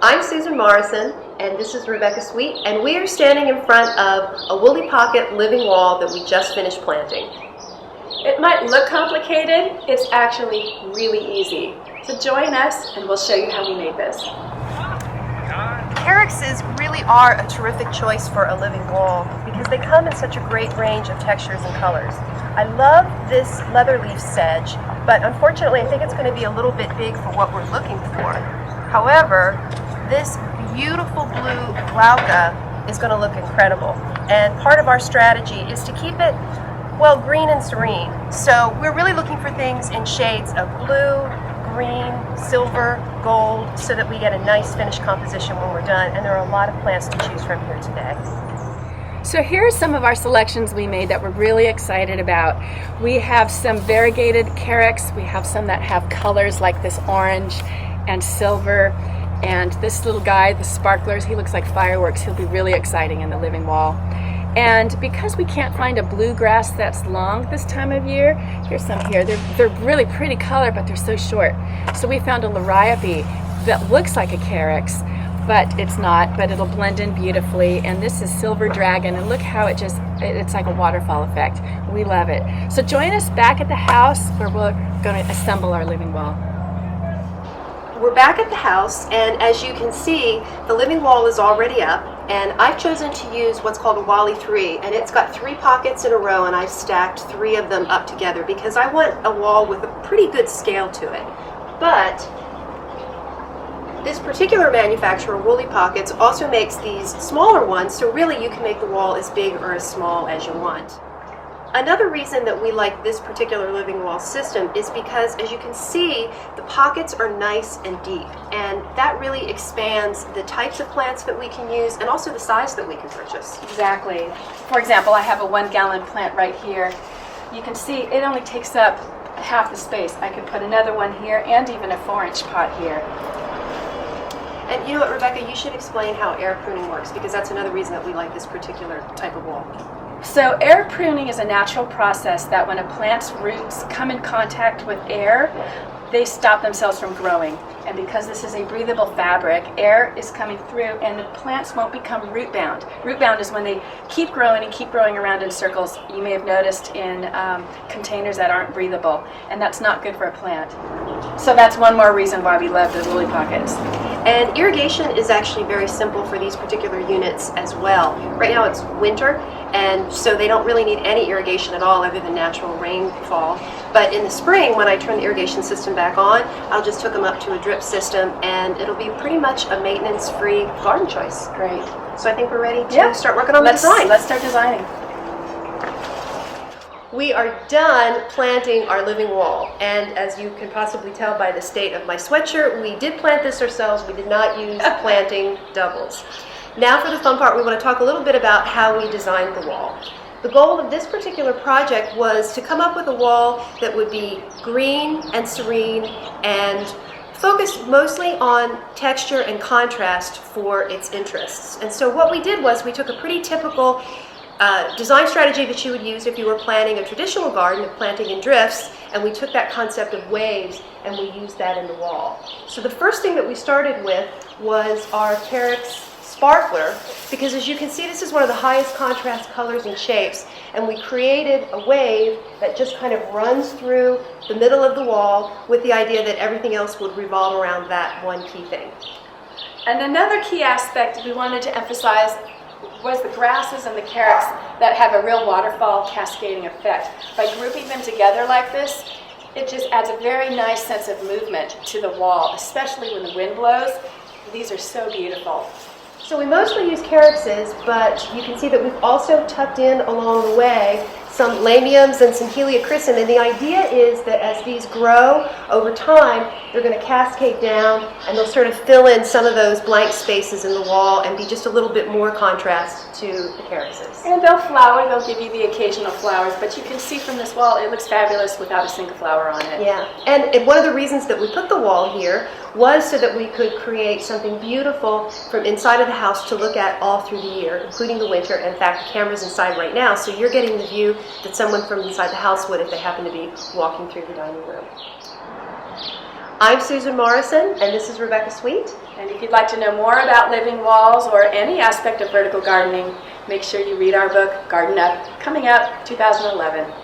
I'm Susan Morrison, and this is Rebecca Sweet, and we are standing in front of a woolly pocket living wall that we just finished planting. It might look complicated, it's actually really easy. So join us and we'll show you how we made this. Calyxes really are a terrific choice for a living wall because they come in such a great range of textures and colors. I love this leather leaf sedge, but unfortunately I think it's going to be a little bit big for what we're looking for. However, this beautiful blue glauca is going to look incredible, and part of our strategy is to keep it, well, green and serene. So we're really looking for things in shades of blue, green, silver, gold, so that we get a nice finished composition when we're done, and there are a lot of plants to choose from here today. So here are some of our selections we made that we're really excited about. We have some variegated carex, we have some that have colors like this orange and silver, and this little guy, the sparklers, he looks like fireworks. He'll be really exciting in the living wall. And because we can't find a bluegrass that's long this time of year, here's some here. They're really pretty color, but they're so short. So we found a liriope that looks like a carex, but it's not, but it'll blend in beautifully. And this is silver dragon, and look how it's like a waterfall effect. We love it. So join us back at the house where we're going to assemble our living wall. We're back at the house, and as you can see, the living wall is already up, and I've chosen to use what's called a Wally 3, and it's got 3 pockets in a row, and I've stacked 3 of them up together because I want a wall with a pretty good scale to it. But this particular manufacturer, Woolly Pockets, also makes these smaller ones, so really you can make the wall as big or as small as you want. Another reason that we like this particular living wall system is because, as you can see, the pockets are nice and deep, and that really expands the types of plants that we can use and also the size that we can purchase. Exactly. For example, I have a 1-gallon plant right here. You can see it only takes up half the space. I could put another one here and even a 4-inch pot here. And you know what, Rebecca, you should explain how air pruning works, because that's another reason that we like this particular type of wall. So air pruning is a natural process that when a plant's roots come in contact with air, they stop themselves from growing. And because this is a breathable fabric, air is coming through and the plants won't become root bound. Root bound is when they keep growing and keep growing around in circles. You may have noticed in containers that aren't breathable, and that's not good for a plant. So that's one more reason why we love the Woolly Pockets. And irrigation is actually very simple for these particular units as well. Right now it's winter, and so they don't really need any irrigation at all other than natural rainfall. But in the spring, when I turn the irrigation system back on, I'll just hook them up to a drip system, and it'll be pretty much a maintenance-free garden choice. Great. So I think we're ready to start working on the design. Let's start designing. We are done planting our living wall, and as you can possibly tell by the state of my sweatshirt, we did plant this ourselves. We did not use planting doubles. Now for the fun part, we want to talk a little bit about how we designed the wall. The goal of this particular project was to come up with a wall that would be green and serene and focused mostly on texture and contrast for its interests. And so what we did was we took a pretty typical design strategy that you would use if you were planting a traditional garden of planting in drifts, and we took that concept of waves and we used that in the wall. So the first thing that we started with was our carex sparkler, because as you can see, this is one of the highest contrast colors and shapes, and we created a wave that just kind of runs through the middle of the wall with the idea that everything else would revolve around that one key thing. And another key aspect we wanted to emphasize was the grasses and the carex that have a real waterfall cascading effect. By grouping them together like this, it just adds a very nice sense of movement to the wall, especially when the wind blows. These are so beautiful. So we mostly use carexes, but you can see that we've also tucked in along the way some lamiums and some heliochrysum, and the idea is that as these grow over time, they're going to cascade down and they'll sort of fill in some of those blank spaces in the wall and be just a little bit more contrast to the carexes. And they'll flower, they'll give you the occasional flowers, but you can see from this wall it looks fabulous without a single flower on it. Yeah, and one of the reasons that we put the wall here was so that we could create something beautiful from inside of the house to look at all through the year, including the winter. In fact, the camera's inside right now, so you're getting the view that someone from inside the house would if they happen to be walking through the dining room. I'm Susan Morrison, and this is Rebecca Sweet. And if you'd like to know more about living walls or any aspect of vertical gardening, make sure you read our book, Garden Up, coming up 2011.